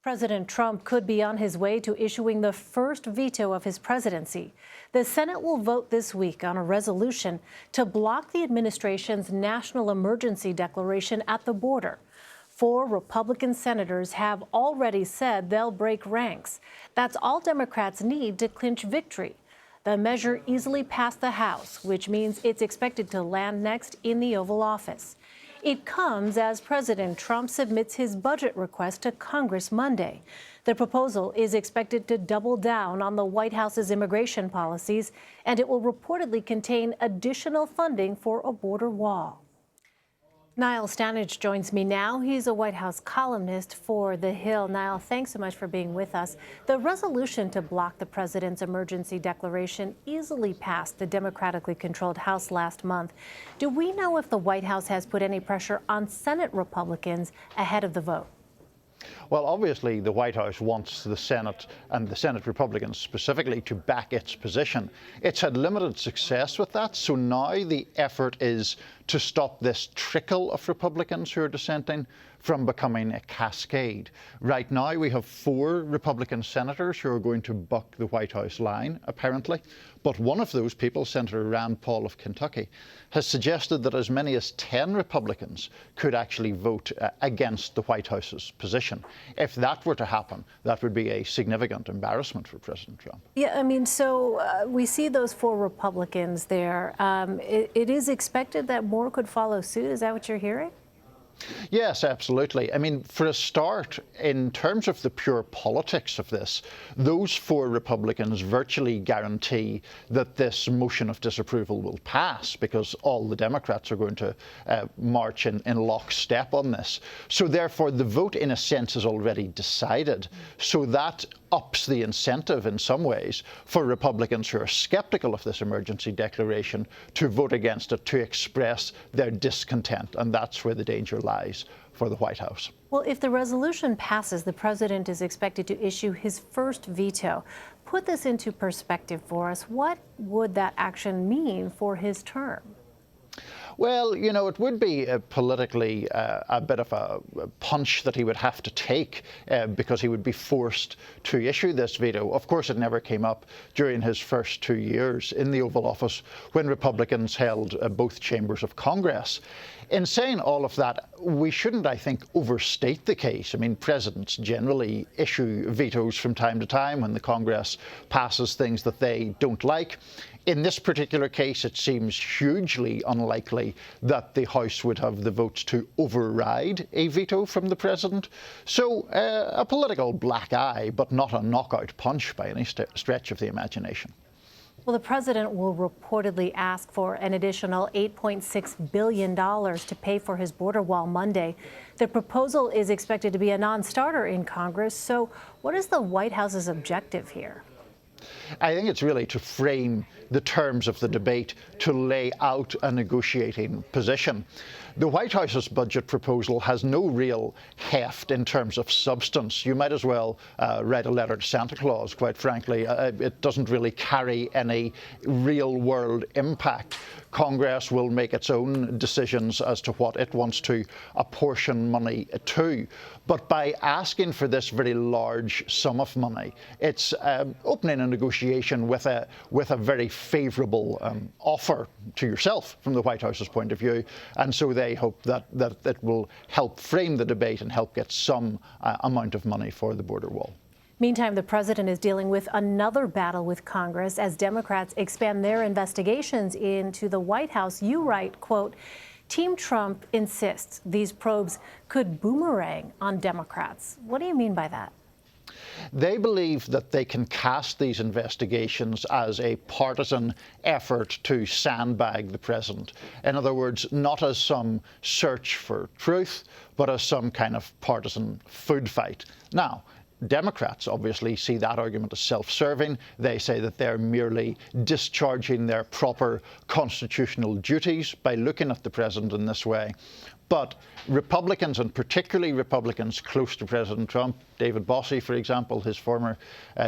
President Trump could be on his way to issuing the first veto of his presidency. The Senate will vote this week on a resolution to block the administration's national emergency declaration at the border. 4 Republican senators have already said they'll break ranks. That's all Democrats need to clinch victory. The measure easily passed the House, which means it's expected to land next in the Oval Office. It comes as President Trump submits his budget request to Congress Monday. The proposal is expected to double down on the White House's immigration policies, and it will reportedly contain additional funding for a border wall. Niall Stanage joins me now. He's a White House columnist for The Hill. Niall, thanks so much for being with us. The resolution to block the president's emergency declaration easily passed the democratically controlled House last month. Do we know if the White House has put any pressure on Senate Republicans ahead of the vote? Well, obviously, the White House wants the Senate and the Senate Republicans specifically to back its position. It's had limited success with that, so now the effort is to stop this trickle of Republicans who are dissenting from becoming a cascade. Right now, we have 4 Republican senators who are going to buck the White House line, apparently. But one of those people, Senator Rand Paul of Kentucky, has suggested that as many as 10 Republicans could actually vote against the White House's position. If that were to happen, that would be a significant embarrassment for President Trump. Yeah, I mean, so we see those 4 Republicans there. It is expected that more could follow suit. Is that what you're hearing? Yes, absolutely. I mean, for a start, in terms of the pure politics of this, those 4 Republicans virtually guarantee that this motion of disapproval will pass because all the Democrats are going to march in lockstep on this. So therefore, the vote, in a sense, is already decided. So that ups the incentive in some ways for Republicans who are skeptical of this emergency declaration to vote against it, to express their discontent. And that's where the danger lies for the White House. Well, if the resolution passes, the president is expected to issue his first veto. Put this into perspective for us. What would that action mean for his term? Well, you know, it would be politically a bit of a punch that he would have to take because he would be forced to issue this veto. Of course, it never came up during his first 2 years in the Oval Office when Republicans held both chambers of Congress. In saying all of that, we shouldn't, I think, overstate the case. I mean, presidents generally issue vetoes from time to time when the Congress passes things that they don't like. In this particular case, it seems hugely unlikely that the House would have the votes to override a veto from the president. So a political black eye, but not a knockout punch by any stretch of the imagination. Well, the president will reportedly ask for an additional $8.6 billion to pay for his border wall Monday. The proposal is expected to be a non-starter in Congress. So what is the White House's objective here? I think it's really to frame the terms of the debate, to lay out a negotiating position. The White House's budget proposal has no real heft in terms of substance. You might as well write a letter to Santa Claus, quite frankly. It doesn't really carry any real-world impact. Congress will make its own decisions as to what it wants to apportion money to. But by asking for this very large sum of money, it's opening a negotiation with a very favourable offer to yourself from the White House's point of view. And so they hope that it will help frame the debate and help get some amount of money for the border wall. Meantime, the president is dealing with another battle with Congress as Democrats expand their investigations into the White House. You write, quote, Team Trump insists these probes could boomerang on Democrats. What do you mean by that? They believe that they can cast these investigations as a partisan effort to sandbag the president. In other words, not as some search for truth, but as some kind of partisan food fight. Now, Democrats obviously see that argument as self-serving. They say that they're merely discharging their proper constitutional duties by looking at the president in this way. But Republicans, and particularly Republicans close to President Trump, David Bossie, for example, his former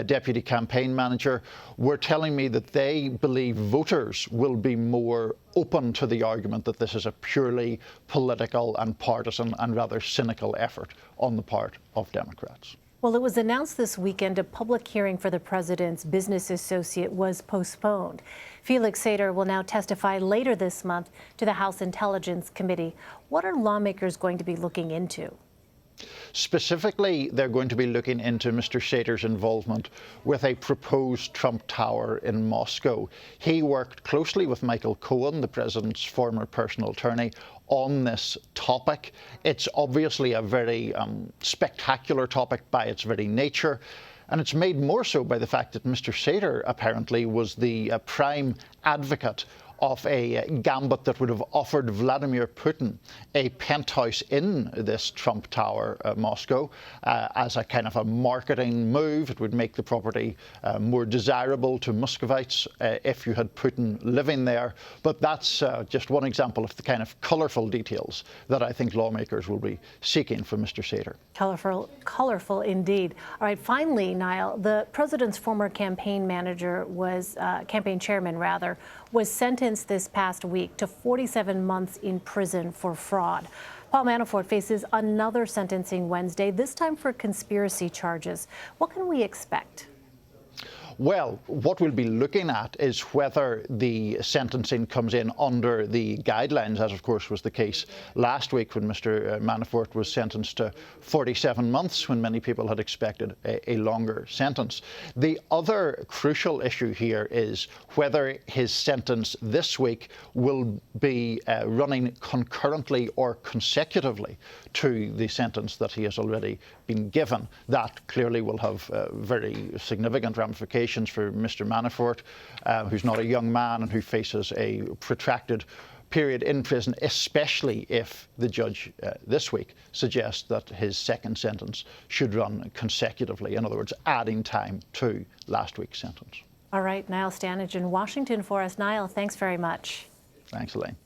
deputy campaign manager, were telling me that they believe voters will be more open to the argument that this is a purely political and partisan and rather cynical effort on the part of Democrats. Well, it was announced this weekend a public hearing for the president's business associate was postponed. Felix Sater will now testify later this month to the House Intelligence Committee. What are lawmakers going to be looking into? Specifically, they're going to be looking into Mr. Sater's involvement with a proposed Trump Tower in Moscow. He worked closely with Michael Cohen, the president's former personal attorney, on this topic. It's obviously a very spectacular topic by its very nature. And it's made more so by the fact that Mr. Sater apparently was the prime advocate of a gambit that would have offered Vladimir Putin a penthouse in this Trump Tower, Moscow, as a kind of a marketing move. It would make the property more desirable to Muscovites if you had Putin living there. But that's just one example of the kind of colourful details that I think lawmakers will be seeking from Mr. Sater. Colorful indeed. All right, finally, Niall, the president's former campaign chairman, was sentenced this past week to 47 months in prison for fraud. Paul Manafort faces another sentencing Wednesday, this time for conspiracy charges. What can we expect? Well, what we'll be looking at is whether the sentencing comes in under the guidelines, as of course was the case last week when Mr. Manafort was sentenced to 47 months, when many people had expected a longer sentence. The other crucial issue here is whether his sentence this week will be running concurrently or consecutively to the sentence that he has already been given. That clearly will have very significant ramifications for Mr. Manafort, who's not a young man and who faces a protracted period in prison, especially if the judge this week suggests that his second sentence should run consecutively, in other words, adding time to last week's sentence. All right, Niall Stanage in Washington for us. Niall, thanks very much. Thanks, Elaine.